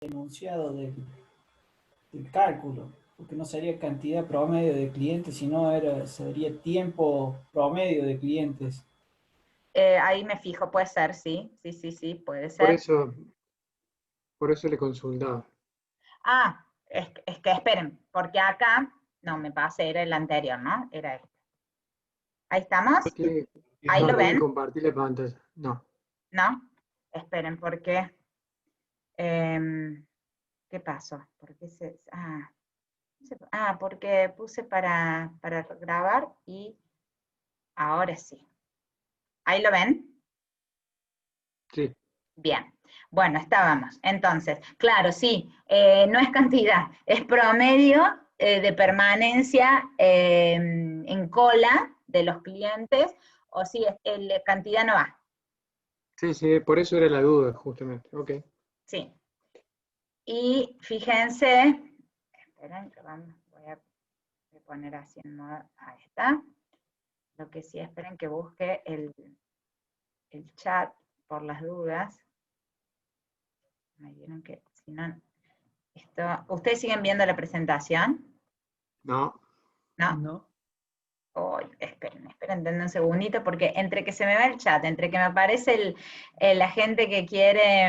enunciado del cálculo, porque no sería cantidad promedio de clientes, sino sería tiempo promedio de clientes. Ahí me fijo, puede ser, sí, sí, sí, sí, puede Por ser. eso, por eso le consultaba. Ah, es que esperen, porque acá, no, me pasé, era el anterior, ¿no? Era este. Ahí estamos, ahí No lo tiene que ven, compartir la pantalla. No. ¿no? Esperen, porque, ¿qué pasó? ¿Por qué porque puse para grabar y ahora sí. ¿Ahí lo ven? Sí, Bien, bueno, estábamos. Entonces, claro, sí, no es cantidad, es promedio de permanencia en cola de los clientes, o si cantidad no va, sí, sí, por eso era la duda, justamente. Ok. sí. Y fíjense, esperen que voy a poner así en modo, ahí está. Lo que sí, esperen que busque el chat por las dudas. Me vieron que, si no, ¿ustedes siguen viendo la presentación? No. ¿No? No, Esperen, denme un segundito, porque entre que se me va el chat, entre que me aparece la gente que quiere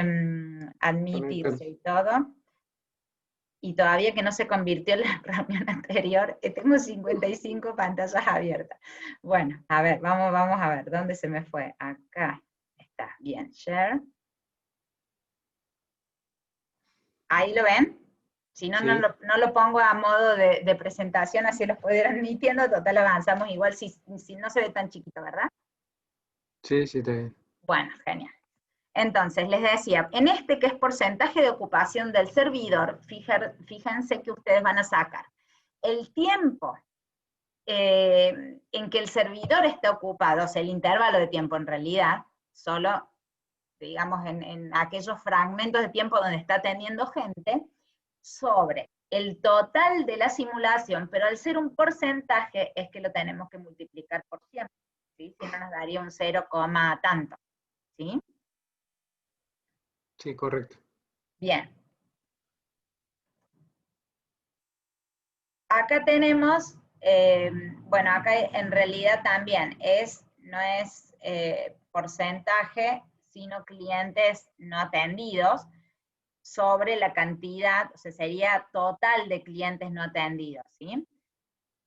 admitirse Conectarse. y todo, y todavía que no se convirtió en la reunión anterior, tengo 55 pantallas abiertas. Bueno, a ver, vamos a ver, ¿dónde se me fue? Acá está, bien, share. ¿Ahí lo ven? Si no, Sí, no lo pongo a modo de presentación, así los puedo ir admitiendo, total avanzamos igual si no se ve tan chiquito, ¿verdad? sí, sí, está bien. Bueno, genial. Entonces, les decía, en este que es porcentaje de ocupación del servidor, fíjense que ustedes van a sacar el tiempo en que el servidor esté ocupado, o sea, el intervalo de tiempo en realidad, solo, digamos, en aquellos fragmentos de tiempo donde está atendiendo gente, sobre el total de la simulación, pero al ser un porcentaje es que lo tenemos que multiplicar por 100, ¿sí? Si no nos daría un 0, tanto, ¿sí? Sí, correcto. Bien. Acá tenemos, bueno, acá en realidad también no es porcentaje, sino clientes no atendidos sobre la cantidad, o sea, sería total de clientes no atendidos, ¿sí?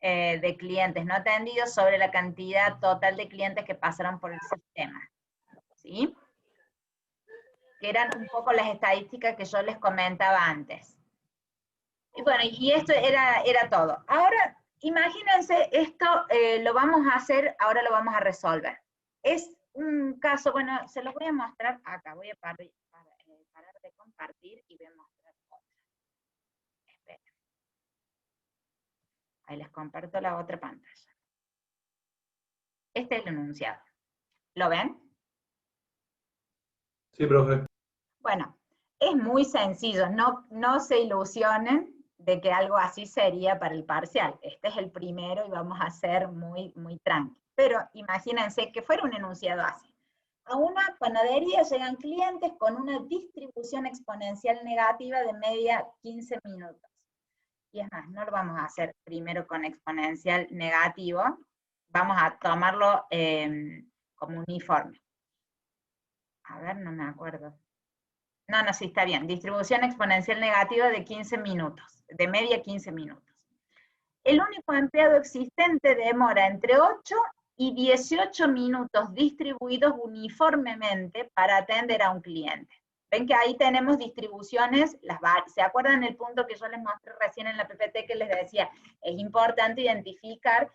De clientes no atendidos sobre la cantidad total de clientes que pasaron por el sistema, ¿sí? Que eran un poco las estadísticas que yo les comentaba antes. Y bueno, y esto era todo. Ahora, imagínense, esto lo vamos a hacer, ahora lo vamos a resolver. Es un caso, bueno, se los voy a mostrar acá, voy a parar de compartir y voy a mostrar otra. Esperen. Ahí les comparto la otra pantalla. Este es el enunciado. ¿Lo ven? Sí, profe. Bueno, es muy sencillo, no se ilusionen de que algo así sería para el parcial. Este es el primero y vamos a ser muy, muy tranqui. Pero imagínense que fuera un enunciado así. A una panadería llegan clientes con una distribución exponencial negativa de media 15 minutos. Y es más, no lo vamos a hacer primero con exponencial negativo, vamos a tomarlo como uniforme. A ver, no me acuerdo. No, sí, está bien. Distribución exponencial negativa de 15 minutos, de media 15 minutos. El único empleado existente demora entre 8 y 18 minutos distribuidos uniformemente para atender a un cliente. Ven que ahí tenemos distribuciones, ¿se acuerdan el punto que yo les mostré recién en la PPT que les decía? Es importante identificar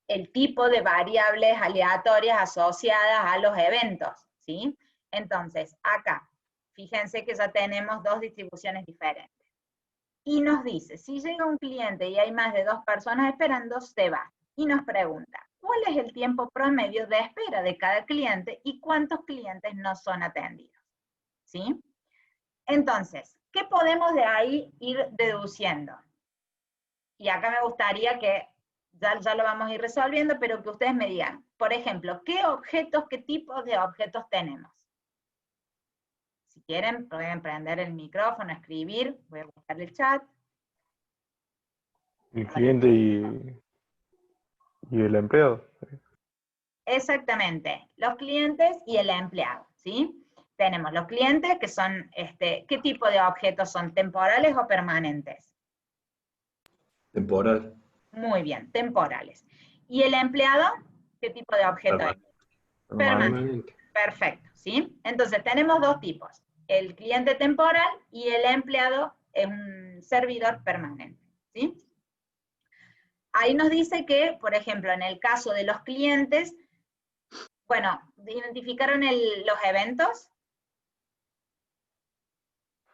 el tipo de variables aleatorias asociadas a los eventos, ¿sí? Entonces, acá, fíjense que ya tenemos dos distribuciones diferentes. Y nos dice, si llega un cliente y hay más de 2 personas esperando, se va. Y nos pregunta, ¿cuál es el tiempo promedio de espera de cada cliente y cuántos clientes no son atendidos? ¿Sí? Entonces, ¿qué podemos de ahí ir deduciendo? Y acá me gustaría que ya lo vamos a ir resolviendo, pero que ustedes me digan, por ejemplo, ¿qué tipos de objetos tenemos? quieren pueden prender el micrófono, escribir, voy a buscar el chat. El cliente y el empleado. Exactamente, los clientes y el empleado, ¿sí? Tenemos los clientes que son, ¿qué tipo de objetos son? ¿Temporales o permanentes? Temporal. Muy bien, temporales. ¿Y el empleado? ¿Qué tipo de objeto es? Permanente. Perfecto, ¿sí? Entonces tenemos dos tipos, el cliente temporal y el empleado es un servidor permanente, ¿sí? Ahí nos dice que, por ejemplo, en el caso de los clientes, bueno, ¿identificaron los eventos?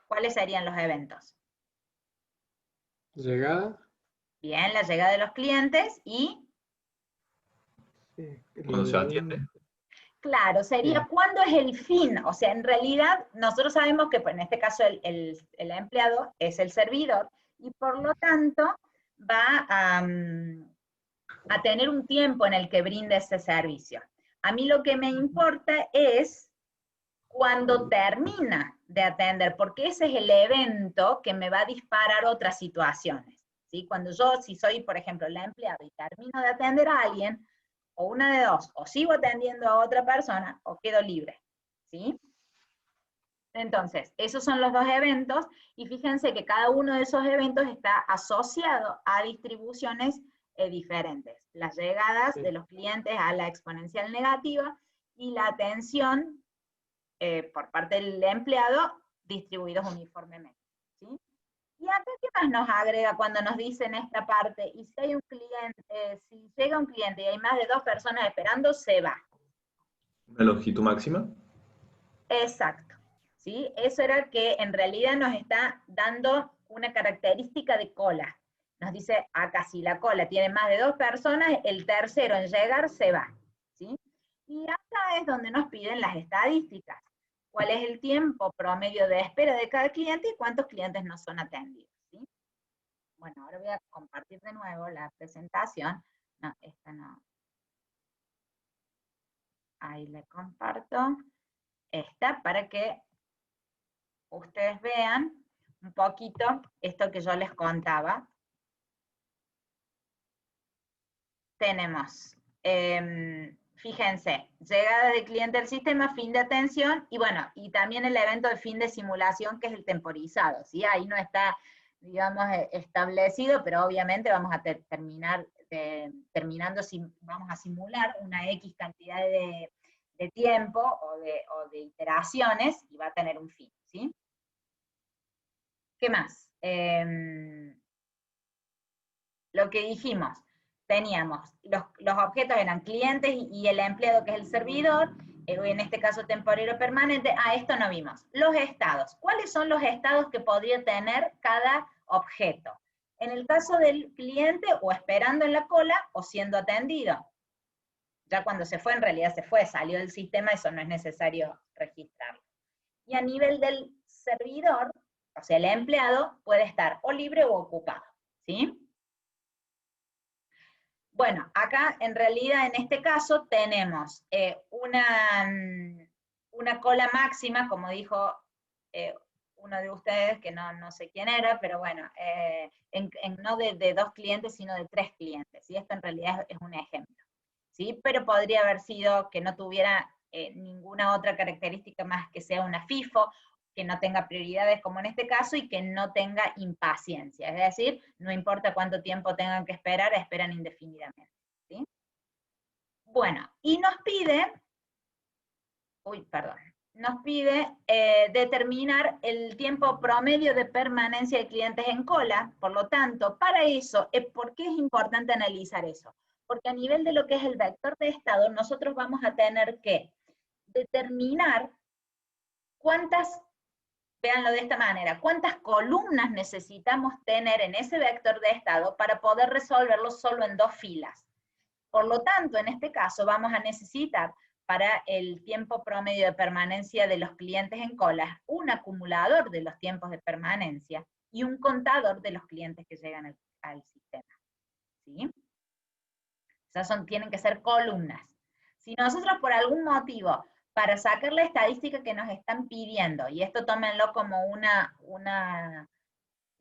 ¿Cuáles serían los eventos? Llegada. Bien, la llegada de los clientes y, Cuando se atiende. claro, sería Bien. cuándo es el fin. O sea, en realidad, nosotros sabemos que pues, en este caso el empleado es el servidor y por lo tanto va a tener un tiempo en el que brinde ese servicio. A mí lo que me importa es cuando termina de atender, porque ese es el evento que me va a disparar otras situaciones. ¿Sí? Cuando yo, si soy, por ejemplo, la empleada y termino de atender a alguien, o una de dos, o sigo atendiendo a otra persona, o quedo libre. ¿Sí? Entonces, esos son los dos eventos, y fíjense que cada uno de esos eventos está asociado a distribuciones diferentes. Las llegadas de los clientes a la exponencial negativa, y la atención por parte del empleado, distribuidos uniformemente. ¿Sí? Y acá, ¿qué más nos agrega cuando nos dicen esta parte? Y si hay un cliente, si llega un cliente y hay más de 2 personas esperando, se va. ¿Una longitud máxima? Exacto. ¿Sí? Eso era que en realidad nos está dando una característica de cola. Nos dice, acá si la cola tiene más de 2 personas, el tercero en llegar se va. ¿Sí? Y acá es donde nos piden las estadísticas. ¿Cuál es el tiempo promedio de espera de cada cliente y cuántos clientes no son atendidos? ¿Sí? Bueno, ahora voy a compartir de nuevo la presentación. No, esta no. Ahí le comparto. Esta para que ustedes vean un poquito esto que yo les contaba. Tenemos, fíjense, llegada de cliente al sistema, fin de atención, y bueno, y también el evento de fin de simulación, que es el temporizado, ¿sí? Ahí no está, digamos, establecido, pero obviamente vamos a terminando, vamos a simular una X cantidad de tiempo o de iteraciones, y va a tener un fin, ¿sí? ¿Qué más? Lo que dijimos, teníamos, los objetos eran clientes y el empleado, que es el servidor, en este caso temporero permanente. Esto no vimos. Los estados. ¿Cuáles son los estados que podría tener cada objeto? En el caso del cliente, o esperando en la cola, o siendo atendido. Ya cuando se fue, en realidad se fue, salió del sistema, eso no es necesario registrarlo. Y a nivel del servidor, o sea, el empleado puede estar o libre o ocupado, ¿sí? Bueno, acá en realidad en este caso tenemos una cola máxima, como dijo uno de ustedes, que no sé quién era, pero bueno, no de 2 clientes, sino de 3 clientes, y esto en realidad es un ejemplo, ¿sí? Pero podría haber sido que no tuviera ninguna otra característica más que sea una FIFO, que no tenga prioridades como en este caso, y que no tenga impaciencia, es decir, no importa cuánto tiempo tengan que esperar, esperan indefinidamente, ¿sí? Bueno, y nos pide, determinar el tiempo promedio de permanencia de clientes en cola. Por lo tanto, para eso, ¿por qué es importante analizar eso? Porque a nivel de lo que es el vector de estado, nosotros vamos a tener que determinar cuántas, véanlo de esta manera, cuántas columnas necesitamos tener en ese vector de estado para poder resolverlo solo en 2 filas. Por lo tanto, en este caso vamos a necesitar para el tiempo promedio de permanencia de los clientes en cola un acumulador de los tiempos de permanencia y un contador de los clientes que llegan al sistema. ¿Sí? Esas tienen que ser columnas. Si nosotros por algún motivo para sacar la estadística que nos están pidiendo, y esto tómenlo como una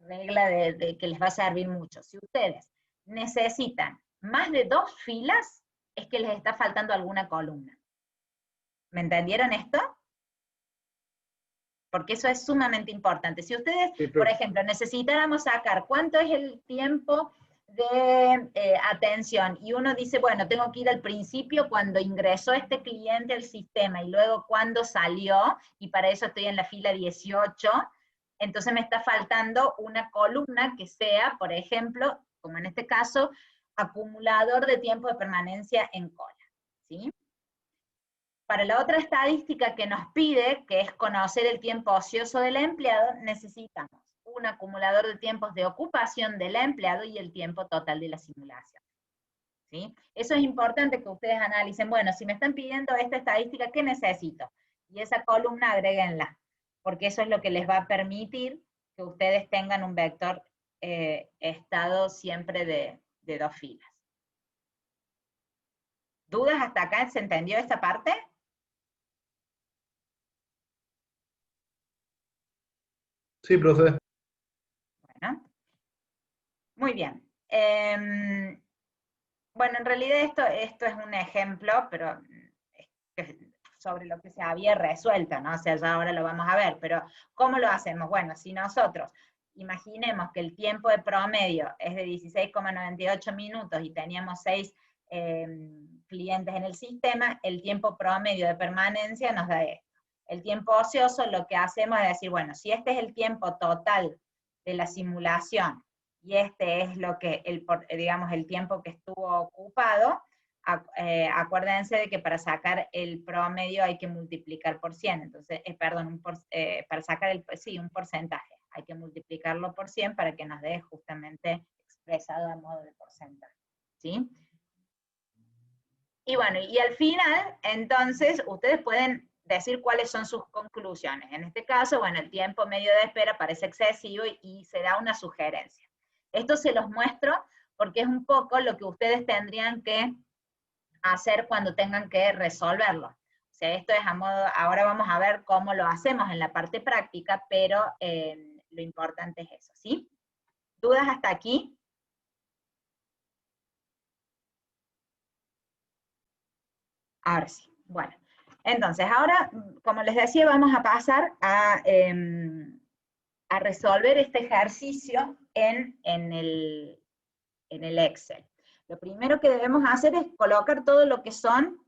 regla de que les va a servir mucho. Si ustedes necesitan más de 2 filas, es que les está faltando alguna columna. ¿Me entendieron esto? Porque eso es sumamente importante. Si ustedes, Sí, por profe. ejemplo, necesitáramos sacar cuánto es el tiempo de atención, y uno dice, bueno, tengo que ir al principio cuando ingresó este cliente al sistema, y luego cuando salió, y para eso estoy en la fila 18, entonces me está faltando una columna que sea, por ejemplo, como en este caso, acumulador de tiempo de permanencia en cola, ¿sí? Para la otra estadística que nos pide, que es conocer el tiempo ocioso del empleado, necesitamos un acumulador de tiempos de ocupación del empleado y el tiempo total de la simulación, ¿sí? Eso es importante que ustedes analicen. Bueno, si me están pidiendo esta estadística, ¿qué necesito? Y esa columna agréguenla, porque eso es lo que les va a permitir que ustedes tengan un vector estado siempre de 2 filas. ¿Dudas hasta acá? ¿Se entendió esta parte? Sí, profe. Bueno, muy bien. Bueno, en realidad esto es un ejemplo, pero sobre lo que se había resuelto, ¿no? O sea, ya ahora lo vamos a ver, pero ¿cómo lo hacemos? Bueno, si nosotros imaginemos que el tiempo de promedio es de 16,98 minutos y teníamos 6 clientes en el sistema, el tiempo promedio de permanencia nos da esto. El tiempo ocioso, lo que hacemos es decir, bueno, si este es el tiempo total de la simulación, y este es lo que, digamos, el tiempo que estuvo ocupado, acuérdense de que para sacar el promedio hay que multiplicar por 100, entonces, perdón, para sacar un porcentaje, hay que multiplicarlo por 100 para que nos dé justamente expresado a modo de porcentaje, ¿sí? Y bueno, y al final, entonces, ustedes pueden decir cuáles son sus conclusiones. En este caso, bueno, el tiempo medio de espera parece excesivo y se da una sugerencia. Esto se los muestro porque es un poco lo que ustedes tendrían que hacer cuando tengan que resolverlo. O sea, esto es a modo, ahora vamos a ver cómo lo hacemos en la parte práctica, pero lo importante es eso, ¿sí? ¿Dudas hasta aquí? Ahora sí, bueno. Entonces, ahora, como les decía, vamos a pasar a resolver este ejercicio en el Excel. Lo primero que debemos hacer es colocar todo lo que son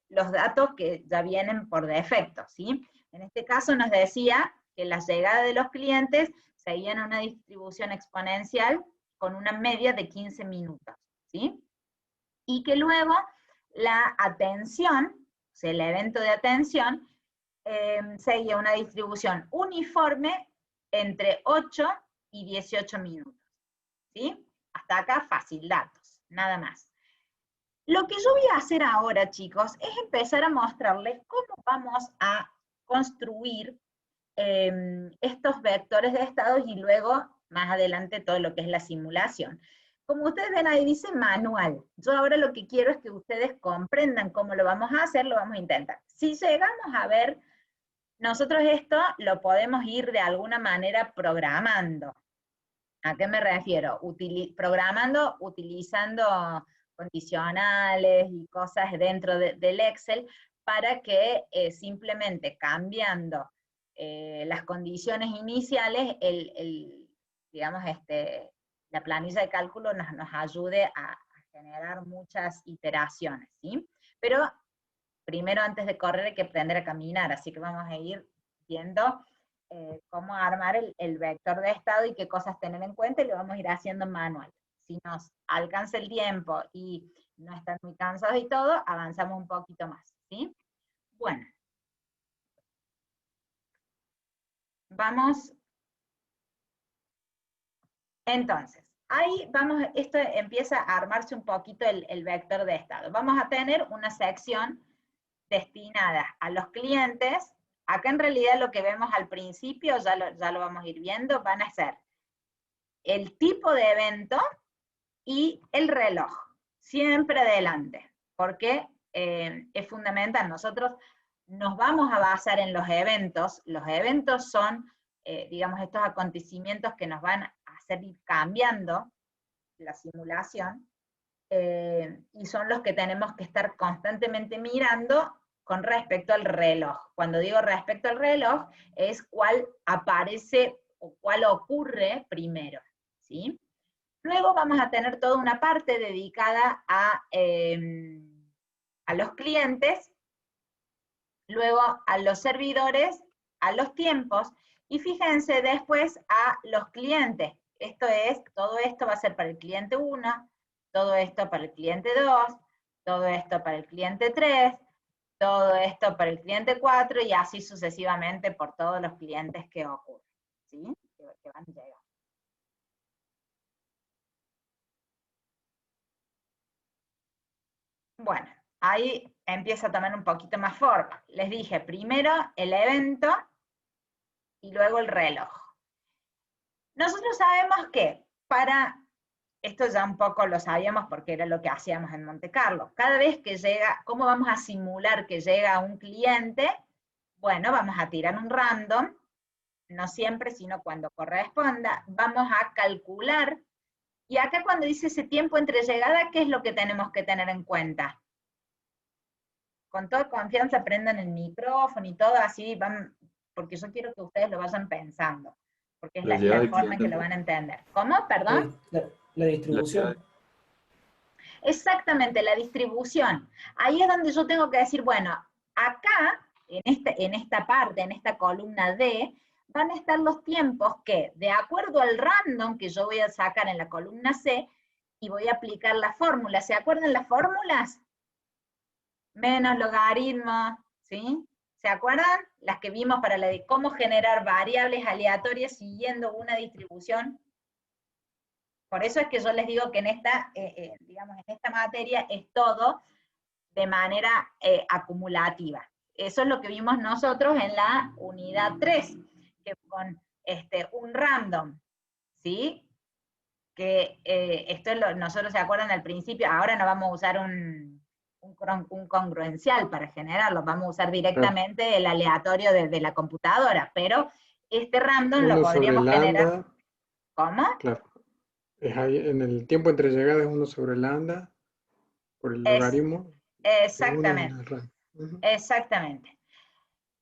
los datos que ya vienen por defecto, ¿sí? En este caso nos decía que la llegada de los clientes seguían una distribución exponencial con una media de 15 minutos, ¿sí? Y que luego la atención, o sea, el evento de atención, seguía una distribución uniforme entre 8 y 18 minutos, ¿sí? Hasta acá fácil, datos, nada más. Lo que yo voy a hacer ahora, chicos, es empezar a mostrarles cómo vamos a construir estos vectores de estados y luego, más adelante, todo lo que es la simulación. Como ustedes ven ahí dice manual. Yo ahora lo que quiero es que ustedes comprendan cómo lo vamos a hacer, lo vamos a intentar. Si llegamos a ver, nosotros esto lo podemos ir de alguna manera programando. ¿A qué me refiero? Programando, utilizando condicionales y cosas dentro del Excel para que simplemente cambiando las condiciones iniciales, digamos, la planilla de cálculo nos ayude a generar muchas iteraciones, ¿sí? Pero primero, antes de correr, hay que aprender a caminar, así que vamos a ir viendo cómo armar el vector de estado y qué cosas tener en cuenta, y lo vamos a ir haciendo manual. Si nos alcanza el tiempo y no están muy cansados y todo, avanzamos un poquito más, ¿sí? Bueno. Vamos. Entonces, ahí vamos, esto empieza a armarse un poquito el vector de estado. Vamos a tener una sección destinada a los clientes. Acá en realidad lo que vemos al principio, ya lo vamos a ir viendo, van a ser el tipo de evento y el reloj, siempre adelante, porque es fundamental. Nosotros nos vamos a basar en los eventos. Los eventos son, digamos, estos acontecimientos que nos van a hacer ir cambiando la simulación, y son los que tenemos que estar constantemente mirando con respecto al reloj. Cuando digo respecto al reloj, es cuál aparece o cuál ocurre primero, ¿sí? Luego vamos a tener toda una parte dedicada a los clientes, luego a los servidores, a los tiempos, y fíjense después a los clientes. Esto es, todo esto va a ser para el cliente 1, todo esto para el cliente 2, todo esto para el cliente 3, todo esto para el cliente 4, y así sucesivamente por todos los clientes que ocurren, ¿sí? Que van llegando. Bueno, ahí empieza a tomar un poquito más forma. Les dije, primero el evento y luego el reloj. Nosotros sabemos que esto ya un poco lo sabíamos porque era lo que hacíamos en Monte Carlo, cada vez que llega, ¿cómo vamos a simular que llega un cliente? Bueno, vamos a tirar un random, no siempre, sino cuando corresponda, vamos a calcular. Y acá cuando dice ese tiempo entre llegada, ¿qué es lo que tenemos que tener en cuenta? Con toda confianza prendan el micrófono y todo, así van, porque yo quiero que ustedes lo vayan pensando, porque es la forma en que lo van a entender. ¿Cómo? ¿Perdón? La distribución. Exactamente, la distribución. Ahí es donde yo tengo que decir, bueno, acá, en esta parte, en esta columna D, van a estar los tiempos que, de acuerdo al random que yo voy a sacar en la columna C, y voy a aplicar la fórmula. ¿Se acuerdan las fórmulas? Menos logaritmo, ¿sí? ¿Se acuerdan? Las que vimos para la de cómo generar variables aleatorias siguiendo una distribución. Por eso es que yo les digo que en esta, digamos, en esta materia es todo de manera acumulativa. Eso es lo que vimos nosotros en la unidad 3, que con un random, ¿sí? Que esto nosotros se acuerdan al principio, ahora no vamos a usar un congruencial para generarlo, vamos a usar directamente el aleatorio de la computadora, pero este random lo podríamos generar. ¿Cómo? Claro. Es ahí, en el tiempo entre llegadas es 1 sobre lambda, por el logaritmo. Exactamente. Exactamente.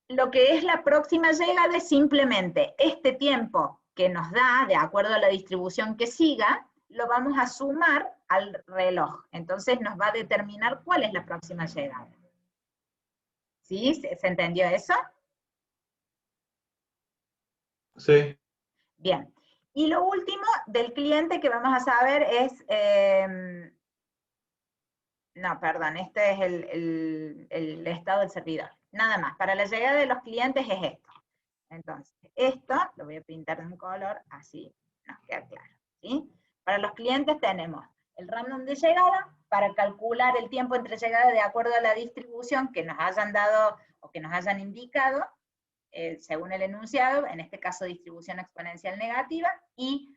Lo que es la próxima llegada es simplemente este tiempo que nos da, de acuerdo a la distribución que siga, lo vamos a sumar al reloj. Entonces nos va a determinar cuál es la próxima llegada. ¿Sí? ¿Se entendió eso? Sí. Bien. Y lo último del cliente que vamos a saber es, no, perdón, este es el estado del servidor. Nada más, para la llegada de los clientes es esto. Entonces, esto lo voy a pintar de un color, así nos queda claro, ¿sí? Para los clientes tenemos el random de llegada, para calcular el tiempo entre llegada de acuerdo a la distribución que nos hayan dado o que nos hayan indicado, según el enunciado, en este caso distribución exponencial negativa, y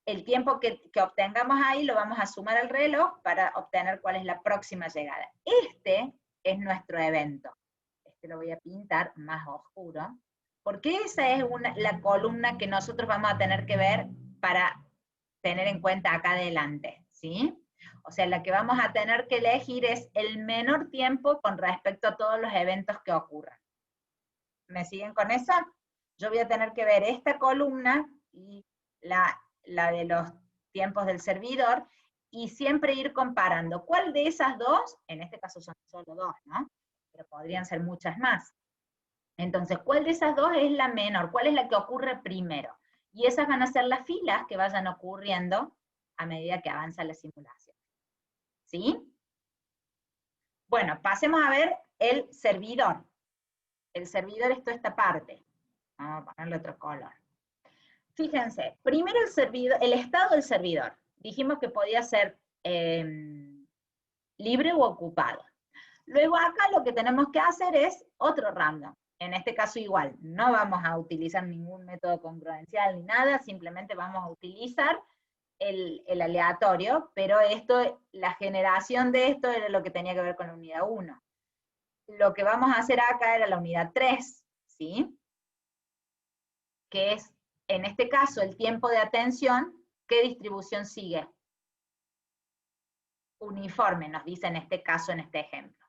el tiempo que obtengamos ahí lo vamos a sumar al reloj para obtener cuál es la próxima llegada. Este es nuestro evento. Este lo voy a pintar más oscuro, porque esa es la columna que nosotros vamos a tener que ver para tener en cuenta acá adelante, ¿sí? O sea, la que vamos a tener que elegir es el menor tiempo con respecto a todos los eventos que ocurran. ¿Me siguen con eso? Yo voy a tener que ver esta columna y la de los tiempos del servidor, y siempre ir comparando cuál de esas dos, en este caso son solo dos, ¿no? Pero podrían ser muchas más. Entonces, ¿cuál de esas dos es la menor? ¿Cuál es la que ocurre primero? Y esas van a ser las filas que vayan ocurriendo a medida que avanza la simulación. ¿Sí? Bueno, pasemos a ver el servidor. El servidor es toda esta parte. Vamos a ponerle otro color. Fíjense, primero el estado del servidor. Dijimos que podía ser libre u ocupado. Luego acá lo que tenemos que hacer es otro random. En este caso igual, no vamos a utilizar ningún método congruencial ni nada, simplemente vamos a utilizar el aleatorio, pero la generación de esto era lo que tenía que ver con la unidad 1. lo que vamos a hacer acá era la unidad 3, ¿sí? Que es, en este caso, el tiempo de atención. ¿Qué distribución sigue? Uniforme, nos dice en este caso, en este ejemplo,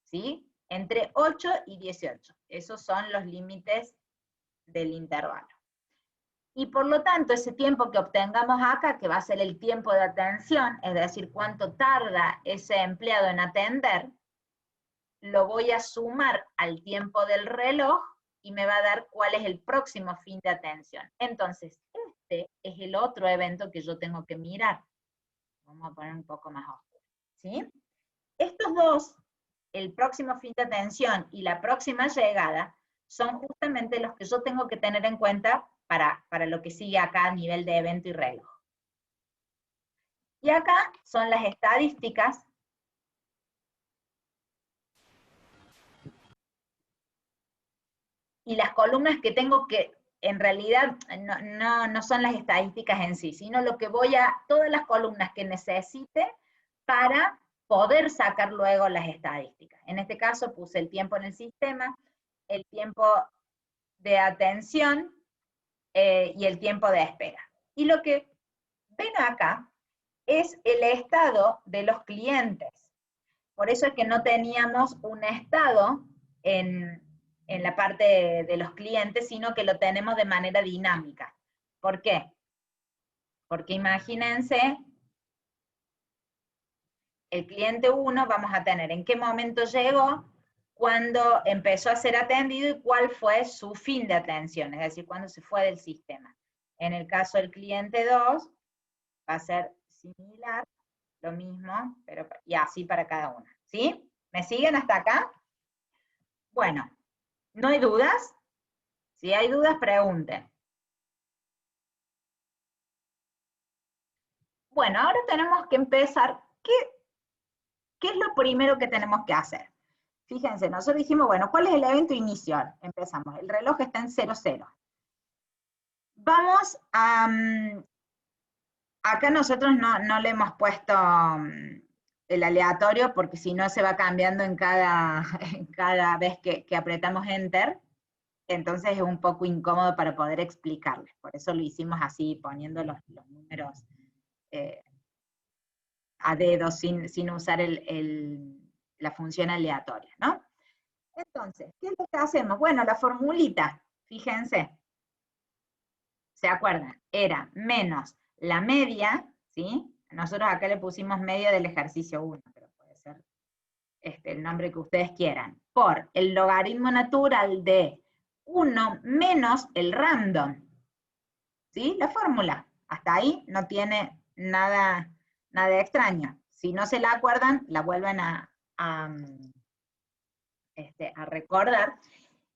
¿sí? Entre 8 y 18. Esos son los límites del intervalo. Y por lo tanto, ese tiempo que obtengamos acá, que va a ser el tiempo de atención, es decir, cuánto tarda ese empleado en atender, lo voy a sumar al tiempo del reloj y me va a dar cuál es el próximo fin de atención. Entonces, este es el otro evento que yo tengo que mirar. Vamos a poner un poco más oscuro, ¿sí? Estos dos, el próximo fin de atención y la próxima llegada, son justamente los que yo tengo que tener en cuenta para lo que sigue acá a nivel de evento y reloj. Y acá son las estadísticas y las columnas que tengo que, en realidad, no son las estadísticas en sí, sino lo que todas las columnas que necesite para poder sacar luego las estadísticas. En este caso puse el tiempo en el sistema, el tiempo de atención y el tiempo de espera. Y lo que ven acá es el estado de los clientes. Por eso es que no teníamos un estado en la parte de los clientes, sino que lo tenemos de manera dinámica. ¿Por qué? Porque imagínense, el cliente 1 vamos a tener en qué momento llegó, cuándo empezó a ser atendido y cuál fue su fin de atención, es decir, cuándo se fue del sistema. En el caso del cliente 2, va a ser similar, lo mismo, pero y así para cada uno. ¿Sí? ¿Me siguen hasta acá? Bueno, ¿no hay dudas? Si hay dudas, pregunten. Bueno, ahora tenemos que empezar. ¿Qué es lo primero que tenemos que hacer? Fíjense, nosotros dijimos, bueno, ¿cuál es el evento inicial? Empezamos, el reloj está en 00. Vamos a... acá nosotros no le hemos puesto el aleatorio, porque si no se va cambiando en cada vez que apretamos Enter, entonces es un poco incómodo para poder explicarles. Por eso lo hicimos así, poniendo los números a dedo, sin usar la función aleatoria, ¿no? Entonces, ¿qué es lo que hacemos? Bueno, la formulita, fíjense, ¿se acuerdan? Era menos la media, ¿sí? Nosotros acá le pusimos media del ejercicio 1, pero puede ser el nombre que ustedes quieran, por el logaritmo natural de 1 menos el random, ¿sí? La fórmula, hasta ahí no tiene nada extraño. Si no se la acuerdan, la vuelven a recordar.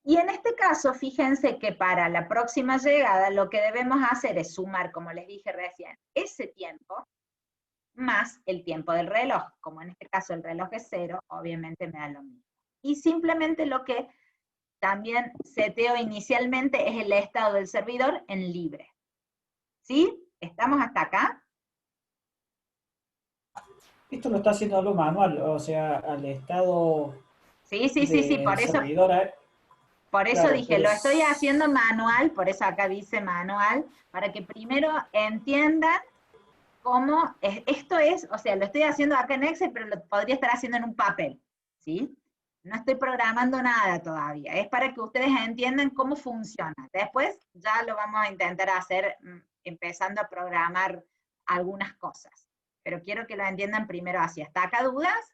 Y en este caso, fíjense que para la próxima llegada lo que debemos hacer es sumar, como les dije recién, ese tiempo más el tiempo del reloj. Como en este caso el reloj es 0, obviamente me da lo mismo. Y simplemente lo que también seteo inicialmente es el estado del servidor en libre. ¿Sí? ¿Estamos hasta acá? Esto lo está haciendo algo manual, o sea, al estado Sí, del por eso... servidor. Por eso Claro, dije, pero lo estoy haciendo manual, por eso acá dice manual, para que primero entiendan cómo esto es, o sea, lo estoy haciendo acá en Excel, pero lo podría estar haciendo en un papel, ¿sí? No estoy programando nada todavía, es para que ustedes entiendan cómo funciona. Después ya lo vamos a intentar hacer empezando a programar algunas cosas, pero quiero que lo entiendan primero así. ¿Hasta acá dudas?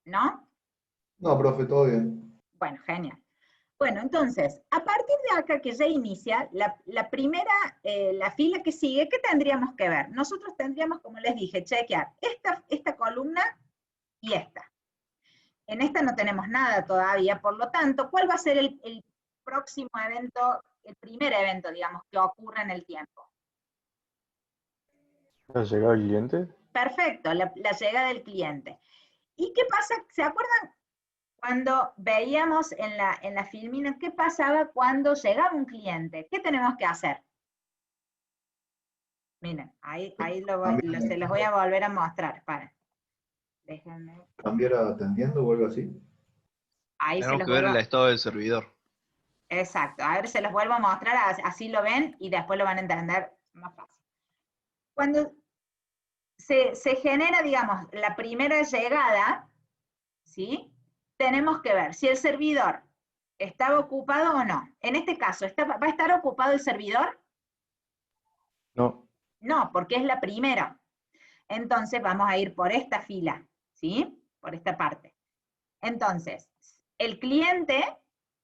¿No? No, profe, todo bien. Bueno, genial. Bueno, entonces, a partir de acá que ya inicia, la primera, la fila que sigue, ¿qué tendríamos que ver? Nosotros tendríamos, como les dije, chequear esta columna y esta. En esta no tenemos nada todavía, por lo tanto, ¿cuál va a ser el próximo evento, el primer evento, digamos, que ocurre en el tiempo? ¿La llegada del cliente? Perfecto, la llegada del cliente. ¿Y qué pasa? ¿Se acuerdan cuando veíamos en la filmina qué pasaba cuando llegaba un cliente? ¿Qué tenemos que hacer? Miren, ahí se los voy a volver a mostrar. Para. Déjenme. ¿Cambiar a atendiendo o algo así? Ahí se Tenemos los que ver vuelvo. el estado del servidor. Exacto, a ver, se los vuelvo a mostrar, así lo ven y después lo van a entender más fácil. Cuando se genera, digamos, la primera llegada, ¿sí? Tenemos que ver si el servidor estaba ocupado o no. En este caso, ¿va a estar ocupado el servidor? No. No, porque es la primera. Entonces vamos a ir por esta fila, ¿sí? Por esta parte. Entonces, el cliente,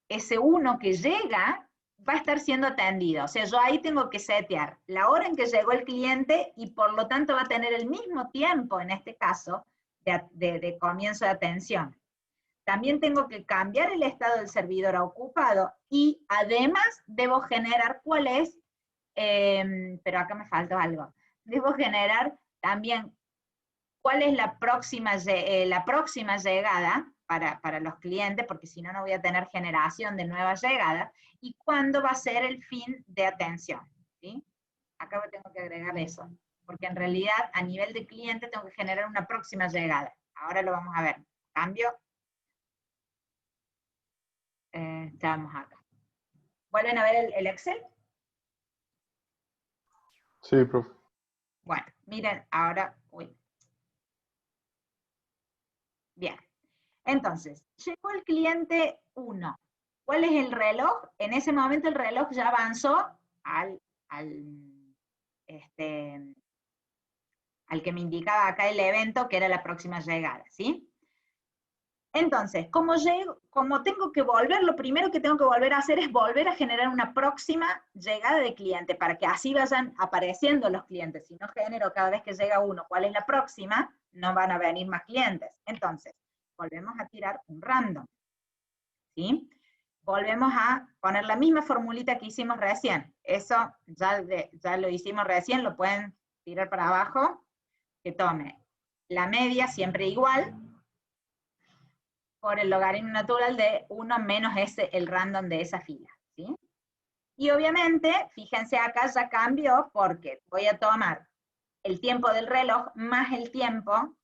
ese uno que llega, va a estar siendo atendido. O sea, yo ahí tengo que setear la hora en que llegó el cliente y por lo tanto va a tener el mismo tiempo, en este caso, de comienzo de atención. También tengo que cambiar el estado del servidor a ocupado y además debo generar cuál es, pero acá me faltó algo, debo generar también cuál es la próxima llegada para los clientes, porque si no, no voy a tener generación de nuevas llegadas, y cuándo va a ser el fin de atención, ¿sí? Acá tengo que agregar eso, porque en realidad a nivel de cliente tengo que generar una próxima llegada. Ahora lo vamos a ver. Cambio. Estamos acá. ¿Vuelven a ver el Excel? Sí, profe. Bueno, miren, ahora, uy. Bien. Entonces, llegó el cliente 1. ¿Cuál es el reloj? En ese momento el reloj ya avanzó al que me indicaba acá el evento, que era la próxima llegada, ¿sí? Entonces, como tengo que volver, lo primero que tengo que volver a hacer es volver a generar una próxima llegada de cliente, para que así vayan apareciendo los clientes. Si no genero cada vez que llega uno cuál es la próxima, no van a venir más clientes. Entonces, volvemos a tirar un random, ¿sí? Volvemos a poner la misma formulita que hicimos recién. Eso ya lo hicimos recién, lo pueden tirar para abajo, que tome la media siempre igual, por el logaritmo natural de 1 menos el random de esa fila, ¿sí? Y obviamente, fíjense acá ya cambió, porque voy a tomar el tiempo del reloj más el tiempo,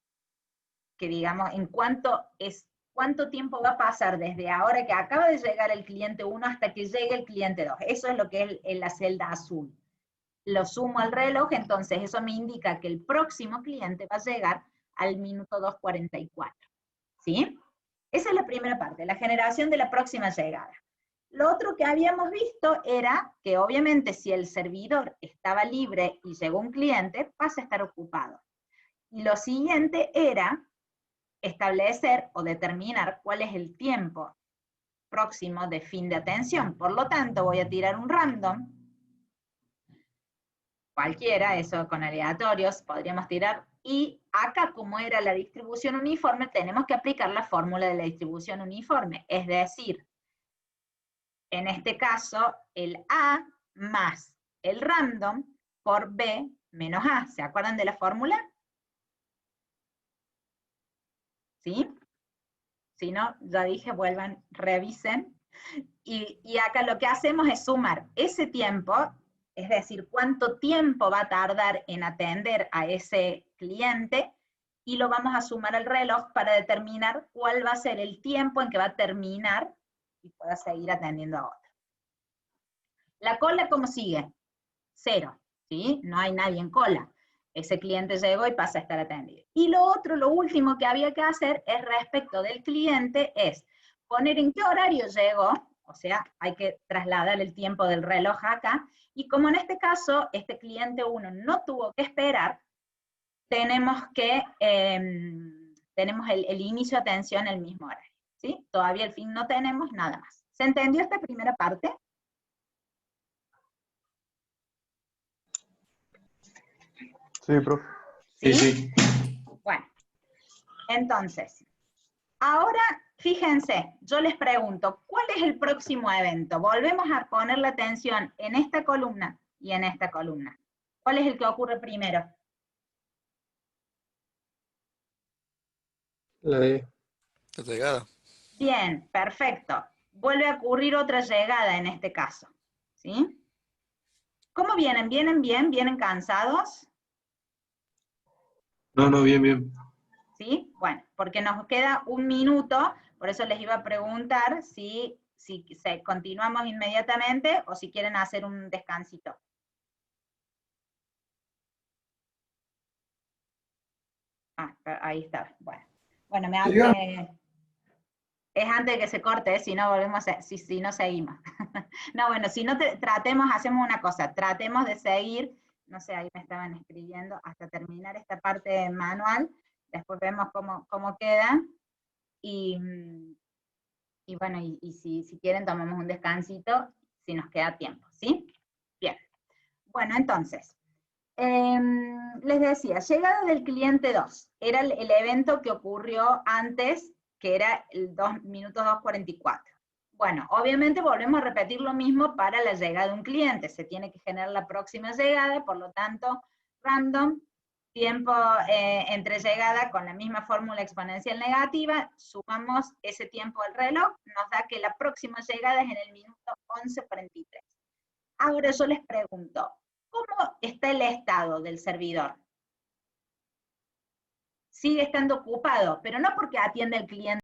que digamos, cuánto tiempo va a pasar desde ahora que acaba de llegar el cliente 1 hasta que llegue el cliente 2. Eso es lo que es en la celda azul. Lo sumo al reloj, entonces eso me indica que el próximo cliente va a llegar al minuto 2:44, ¿sí? Esa es la primera parte, la generación de la próxima llegada. Lo otro que habíamos visto era que obviamente si el servidor estaba libre y llegó un cliente, pasa a estar ocupado. Y lo siguiente era establecer o determinar cuál es el tiempo próximo de fin de atención. Por lo tanto, voy a tirar un random, cualquiera, eso con aleatorios, podríamos tirar, y acá, como era la distribución uniforme, tenemos que aplicar la fórmula de la distribución uniforme, es decir, en este caso, el A más el random por B menos A. ¿Se acuerdan de la fórmula? ¿Sí? Si no, ya dije, vuelvan, revisen. Y acá lo que hacemos es sumar ese tiempo, es decir, cuánto tiempo va a tardar en atender a ese cliente, y lo vamos a sumar al reloj para determinar cuál va a ser el tiempo en que va a terminar y pueda seguir atendiendo a otro. La cola, ¿cómo sigue? 0, ¿sí? No hay nadie en cola. Ese cliente llegó y pasa a estar atendido. Y lo otro, lo último que había que hacer es respecto del cliente, es poner en qué horario llegó, o sea, hay que trasladar el tiempo del reloj acá, y como en este caso, este cliente 1 no tuvo que esperar, tenemos el inicio de atención en el mismo horario, ¿sí? Todavía el fin no tenemos nada más. ¿Se entendió esta primera parte? Sí, profe. ¿Sí? Sí. Bueno, entonces, ahora, fíjense, yo les pregunto, ¿cuál es el próximo evento? Volvemos a poner la atención en esta columna y en esta columna. ¿Cuál es el que ocurre primero? La D. La llegada. Bien, perfecto. Vuelve a ocurrir otra llegada en este caso, ¿sí? ¿Cómo vienen? ¿Vienen bien? ¿Vienen cansados? No, bien, bien. ¿Sí? Bueno, porque nos queda un minuto, por eso les iba a preguntar si continuamos inmediatamente o si quieren hacer un descansito. Ahí está. Bueno, es antes de que se corte, si no volvemos, si no seguimos. No, bueno, si no hacemos una cosa, tratemos de seguir, no sé, ahí me estaban escribiendo, hasta terminar esta parte manual, después vemos cómo queda, y bueno, y si quieren tomamos un descansito, si nos queda tiempo, ¿sí? Bien. Bueno, entonces, les decía, llegada del cliente 2, era el evento que ocurrió antes, que era el 2 minutos 2:44. Bueno, obviamente volvemos a repetir lo mismo para la llegada de un cliente, se tiene que generar la próxima llegada, por lo tanto, random, tiempo entre llegada con la misma fórmula exponencial negativa, sumamos ese tiempo al reloj, nos da que la próxima llegada es en el minuto 11:43. Ahora yo les pregunto, ¿cómo está el estado del servidor? Sigue estando ocupado, pero no porque atiende al cliente